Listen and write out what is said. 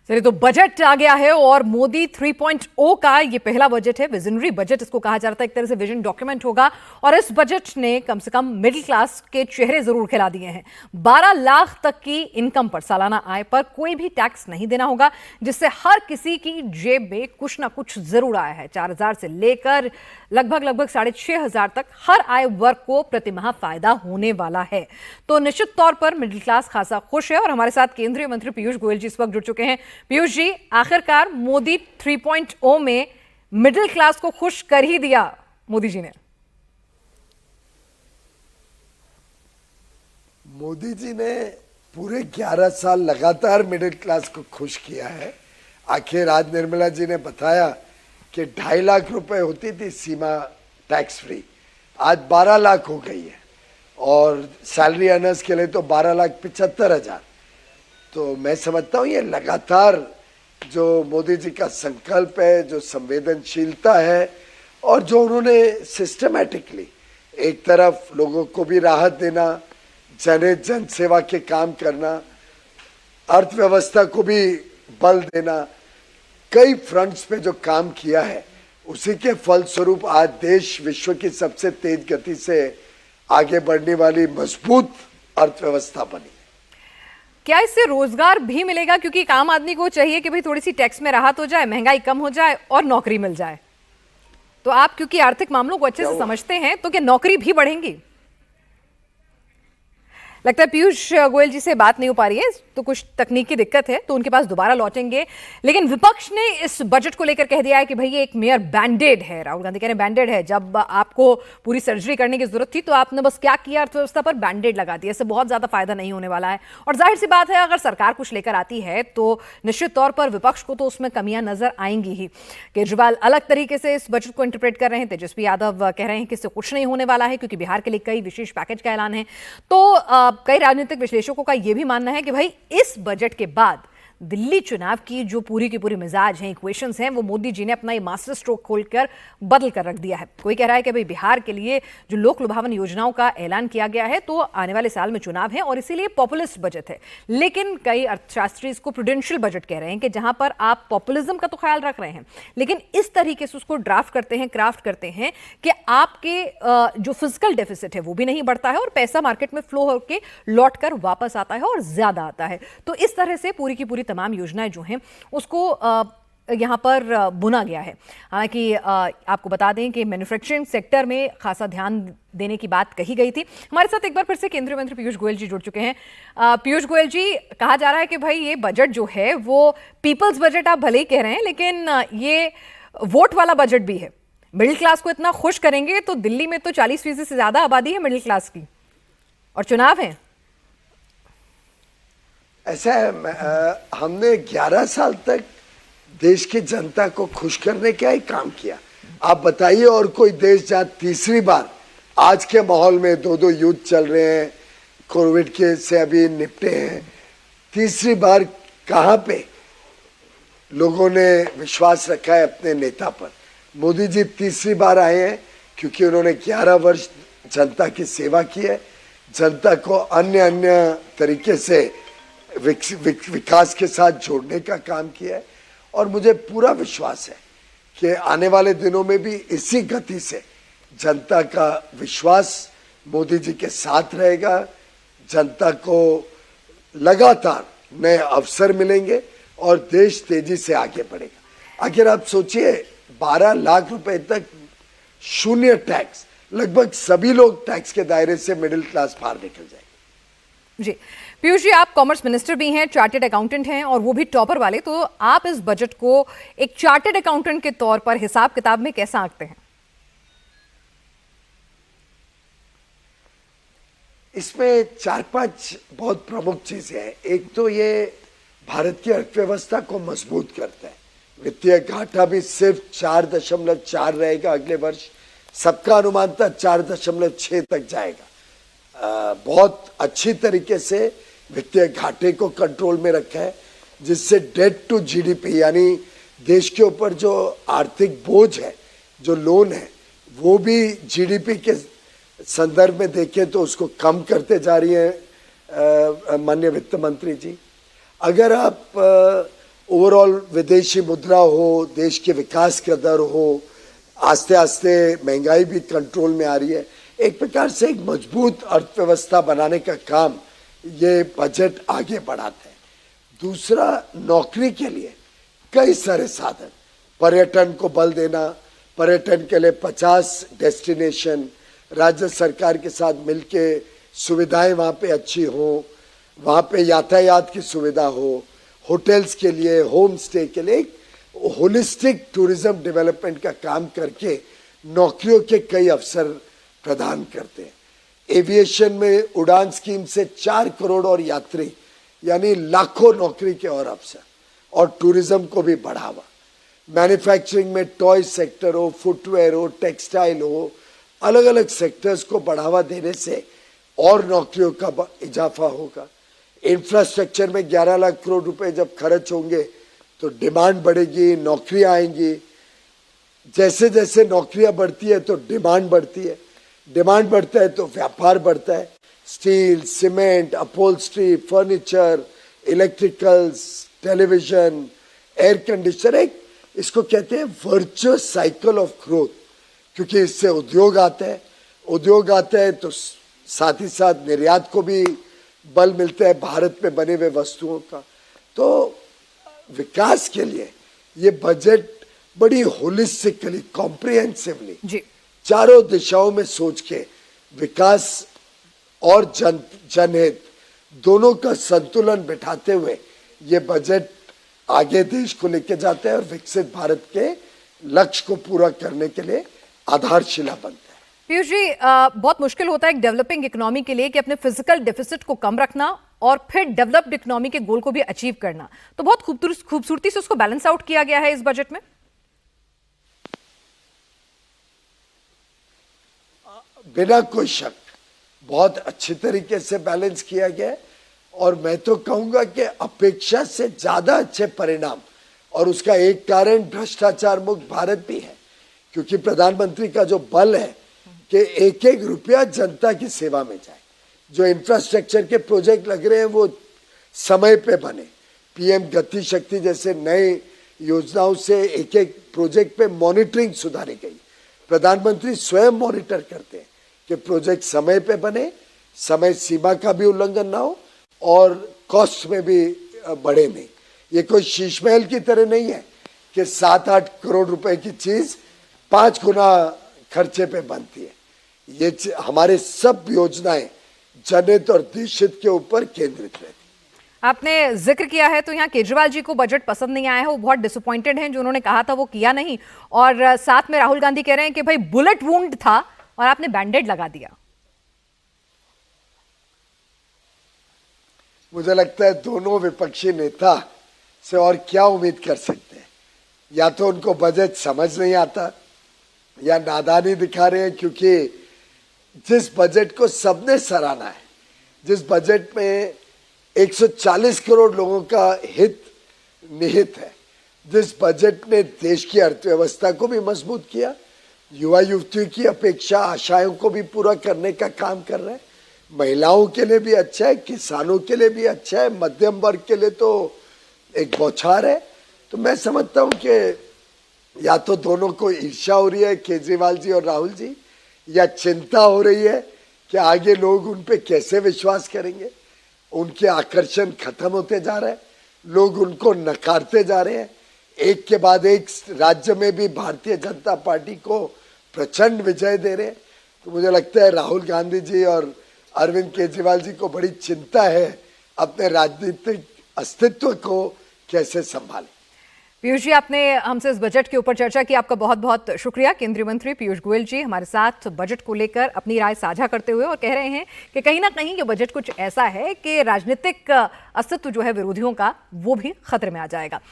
चलिए, तो बजट आ गया है और मोदी 3.0 का ये पहला बजट है। विजनरी बजट इसको कहा जाता है, एक तरह से विजन डॉक्यूमेंट होगा। और इस बजट ने कम से कम मिडिल क्लास के चेहरे जरूर खिला दिए हैं। 12 लाख तक की इनकम पर, सालाना आय पर कोई भी टैक्स नहीं देना होगा, जिससे हर किसी की जेब में कुछ ना कुछ जरूर आया है। 4,000 से लेकर लगभग 6,500 तक हर आय वर्ग को प्रतिमाह फायदा होने वाला है। तो निश्चित तौर पर मिडिल क्लास खासा खुश है। और हमारे साथ केंद्रीय मंत्री पीयूष गोयल जी इस वक्त जुड़ चुके हैं। पीयूष जी, आखिरकार मोदी 3.0 में मिडिल क्लास को खुश कर ही दिया मोदी जी ने। मोदी जी ने पूरे 11 साल लगातार मिडिल क्लास को खुश किया है। आखिर आज निर्मला जी ने बताया कि 2.5 लाख रुपए होती थी सीमा टैक्स फ्री, आज 12 लाख हो गई है। और सैलरी अर्नर्स के लिए तो 12,75,000। तो मैं समझता हूँ ये लगातार जो मोदी जी का संकल्प है, जो संवेदनशीलता है, और जो उन्होंने सिस्टमैटिकली एक तरफ लोगों को भी राहत देना, जन सेवा के काम करना, अर्थव्यवस्था को भी बल देना, कई फ्रंट्स पे जो काम किया है, उसी के फलस्वरूप आज देश विश्व की सबसे तेज गति से आगे बढ़ने वाली मजबूत अर्थव्यवस्था बनी। क्या इससे रोजगार भी मिलेगा? क्योंकि आम आदमी को चाहिए कि भाई थोड़ी सी टैक्स में राहत हो जाए, महंगाई कम हो जाए और नौकरी मिल जाए। तो आप क्योंकि आर्थिक मामलों को अच्छे से समझते हैं, तो क्या नौकरी भी बढ़ेंगी? लगता है पीयूष गोयल जी से बात नहीं हो पा रही है, तो कुछ तकनीकी दिक्कत है, तो उनके पास दोबारा लौटेंगे। लेकिन विपक्ष ने इस बजट को लेकर कह दिया है कि भाई ये एक मेयर बैंडेड है। राहुल गांधी कह रहे हैं बैंडेड है। जब आपको पूरी सर्जरी करने की जरूरत थी तो आपने बस क्या किया, अर्थव्यवस्था पर बैंडेड लगा दिया। इससे बहुत ज्यादा फायदा नहीं होने वाला है। और जाहिर सी बात है, अगर सरकार कुछ लेकर आती है तो निश्चित तौर पर विपक्ष को तो उसमें कमियां नजर आएंगी ही। केजरीवाल अलग तरीके से इस बजट को इंटरप्रेट कर रहे हैं। तेजस्वी यादव कह रहे हैं कि इससे कुछ नहीं होने वाला है, क्योंकि बिहार के लिए कई विशेष पैकेज का ऐलान है। तो कई राजनीतिक विश्लेषकों का यह भी मानना है कि भाई इस बजट के बाद दिल्ली चुनाव की जो पूरी की पूरी मिजाज हैं, इक्वेशंस हैं, वो मोदी जी ने अपना ये मास्टर स्ट्रोक खोलकर बदल कर रख दिया है। कोई कह रहा है कि भाई बिहार के लिए जो लोक लुभावन योजनाओं का ऐलान किया गया है, तो आने वाले साल में चुनाव है और इसीलिए पॉपुलिस्ट बजट है। लेकिन कई अर्थशास्त्री इसको प्रूडेंशियल बजट कह रहे हैं कि जहां पर आप पॉपुलिज्म का तो ख्याल रख रहे हैं, लेकिन इस तरीके से उसको ड्राफ्ट करते हैं, क्राफ्ट करते हैं कि आपके जो फिजिकल डेफिसिट है वो भी नहीं बढ़ता है और पैसा मार्केट में फ्लो होकर लौट कर वापस आता है और ज्यादा आता है। तो इस तरह से पूरी की पूरी तमाम योजनाएं जो हैं उसको यहां पर बुना गया है। हालांकि आपको बता दें कि मैन्युफैक्चरिंग सेक्टर में खासा ध्यान देने की बात कही गई थी। हमारे साथ एक बार फिर से केंद्रीय मंत्री पीयूष गोयल जी जुड़ चुके हैं। पीयूष गोयल जी, कहा जा रहा है कि भाई ये बजट जो है वो पीपल्स बजट आप भले ही कह रहे हैं, लेकिन ये वोट वाला बजट भी है। मिडिल क्लास को इतना खुश करेंगे तो दिल्ली में तो 40% से ज्यादा आबादी है मिडिल क्लास की, और चुनाव है। ऐसा है, हमने 11 साल तक देश की जनता को खुश करने का ही काम किया। आप बताइए और कोई देश जहाँ तीसरी बार आज के माहौल में 2 युद्ध चल रहे हैं, कोविड के से अभी निपटे हैं, तीसरी बार कहाँ पे लोगों ने विश्वास रखा है अपने नेता पर। मोदी जी तीसरी बार आए हैं क्योंकि उन्होंने 11 वर्ष जनता की सेवा की है, जनता को अन्य तरीके से विकास के साथ जोड़ने का काम किया है। और मुझे पूरा विश्वास है कि आने वाले दिनों में भी इसी गति से जनता का विश्वास मोदी जी के साथ रहेगा। जनता को लगातार नए अवसर मिलेंगे और देश तेजी से आगे बढ़ेगा। आखिर आप सोचिए, 12 लाख रुपए तक शून्य टैक्स, लगभग सभी लोग टैक्स के दायरे से मिडिल क्लास बाहर निकल जाएंगे। जी पीयूष जी, आप कॉमर्स मिनिस्टर भी हैं, चार्टेड अकाउंटेंट हैं और वो भी टॉपर वाले, तो आप इस बजट को एक चार्टेड अकाउंटेंट के तौर पर हिसाब किताब में कैसा आंकते हैं? इसमें 4-5 बहुत प्रमुख चीजें हैं। एक तो ये भारत की अर्थव्यवस्था को मजबूत करता है। वित्तीय घाटा भी सिर्फ 4.4 रहेगा अगले वर्ष, सबका अनुमान था 4.6 तक जाएगा। बहुत अच्छी तरीके से वित्तीय घाटे को कंट्रोल में रखा है, जिससे डेट टू जीडीपी यानी देश के ऊपर जो आर्थिक बोझ है, जो लोन है, वो भी जीडीपी के संदर्भ में देखें तो उसको कम करते जा रही है माननीय वित्त मंत्री जी। अगर आप ओवरऑल विदेशी मुद्रा हो, देश के विकास का दर हो, आस्ते आस्ते महंगाई भी कंट्रोल में आ रही है। एक प्रकार से एक मजबूत अर्थव्यवस्था बनाने का काम ये बजट आगे बढ़ाता है। दूसरा, नौकरी के लिए कई सारे साधन, पर्यटन को बल देना, पर्यटन के लिए 50 डेस्टिनेशन, राज्य सरकार के साथ मिलके सुविधाएं वहाँ पे अच्छी हो, वहाँ पे यातायात की सुविधा हो, होटल्स के लिए, होम स्टे के लिए होलिस्टिक टूरिज्म डेवलपमेंट का काम करके नौकरियों के कई अवसर प्रदान करते हैं। एविएशन में उड़ान स्कीम से 4 करोड़ और यात्री, यानी लाखों नौकरी के और अवसर, और टूरिज्म को भी बढ़ावा। मैन्युफैक्चरिंग में टॉय सेक्टर हो, फुटवेयर हो, टेक्सटाइल हो, अलग अलग सेक्टर्स को बढ़ावा देने से और नौकरियों का इजाफा होगा। इंफ्रास्ट्रक्चर में 11 लाख करोड़ रुपए जब खर्च होंगे तो डिमांड बढ़ेगी, नौकरियां आएंगी। जैसे जैसे नौकरियां बढ़ती है तो डिमांड बढ़ती है, डिमांड बढ़ता है तो व्यापार बढ़ता है। Steel, cement, upholstery, furniture, electricals, television, air conditioner, एक इसको कहते हैं वर्चुअस साइकिल ऑफ ग्रोथ, क्योंकि इससे उद्योग आता है, उद्योग आता है तो साथ ही साथ निर्यात को भी बल मिलता है, भारत में बने हुए वस्तुओं का। तो विकास के लिए ये बजट बड़ी होलिस्टिकली, कॉम्प्रिहेंसिवली जी, चारों दिशाओं में सोच के विकास और जनहित दोनों का संतुलन बिठाते हुए ये बजट आगे देश को लेके जाता है और विकसित भारत के लक्ष्य को पूरा करने के लिए आधारशिला बनता है। पीयूष जी, बहुत मुश्किल होता है एक डेवलपिंग इकोनॉमी के लिए कि अपने फिजिकल डेफिसिट को कम रखना और फिर डेवलप्ड इकोनॉमी के गोल को भी अचीव करना। तो बहुत खूबसूरती से उसको बैलेंस आउट किया गया है इस बजट में। बिना कोई शक बहुत अच्छी तरीके से बैलेंस किया गया है, और मैं तो कहूंगा कि अपेक्षा से ज्यादा अच्छे परिणाम, और उसका एक कारण भ्रष्टाचार मुक्त भारत भी है, क्योंकि प्रधानमंत्री का जो बल है कि एक एक रुपया जनता की सेवा में जाए। जो इंफ्रास्ट्रक्चर के प्रोजेक्ट लग रहे हैं वो समय पे बने। पीएम गति शक्ति जैसे नए योजनाओं से एक एक प्रोजेक्ट पे मॉनिटरिंग सुधारी गई। प्रधानमंत्री स्वयं मॉनिटर करते हैं कि प्रोजेक्ट समय पे बने, समय सीमा का भी उल्लंघन ना हो और कॉस्ट में भी बढ़े नहीं। ये कोई शीश महल की तरह नहीं है कि 7-8 करोड़ रुपए की चीज 5 गुना खर्चे पे बनती है। ये हमारे सब योजनाएं जनहित और देशहित के ऊपर केंद्रित रहती। आपने जिक्र किया है तो यहाँ केजरीवाल जी को बजट पसंद नहीं आया है, वो बहुत डिसअपॉइंटेड हैं, जो उन्होंने कहा था वो किया नहीं, और साथ में राहुल गांधी कह रहे हैं कि भाई बुलेट वुंड था और आपने बैंडेड लगा दिया। मुझे लगता है दोनों विपक्षी नेता से और क्या उम्मीद कर सकते हैं। या तो उनको बजट समझ नहीं आता या नादानी दिखा रहे हैं, क्योंकि जिस बजट को सबने सराहना है, जिस बजट में 140 करोड़ लोगों का हित निहित है, जिस बजट ने देश की अर्थव्यवस्था को भी मजबूत किया, युवा युवतियों की अपेक्षा आशाओं को भी पूरा करने का काम कर रहा है, महिलाओं के लिए भी अच्छा है, किसानों के लिए भी अच्छा है, मध्यम वर्ग के लिए तो एक बौछार है। तो मैं समझता हूं कि या तो दोनों को ईर्ष्या हो रही है, केजरीवाल जी और राहुल जी, या चिंता हो रही है कि आगे लोग उन पे कैसे विश्वास करेंगे। उनके आकर्षण खत्म होते जा रहे हैं, लोग उनको नकारते जा रहे हैं। एक के बाद एक राज्य में भी भारतीय जनता पार्टी को प्रचंड विजय दे रहे हैं। तो मुझे लगता है राहुल गांधी जी और अरविंद केजरीवाल जी को बड़ी चिंता है अपने राजनीतिक अस्तित्व को कैसे संभालें। पीयूष जी, आपने हमसे इस बजट के ऊपर चर्चा की, आपका बहुत बहुत शुक्रिया। केंद्रीय मंत्री पीयूष गोयल जी हमारे साथ बजट को लेकर अपनी राय साझा करते हुए और कह रहे हैं कि कहीं ना कहीं ये बजट कुछ ऐसा है कि राजनीतिक अस्तित्व जो है विरोधियों का वो भी खतरे में आ जाएगा।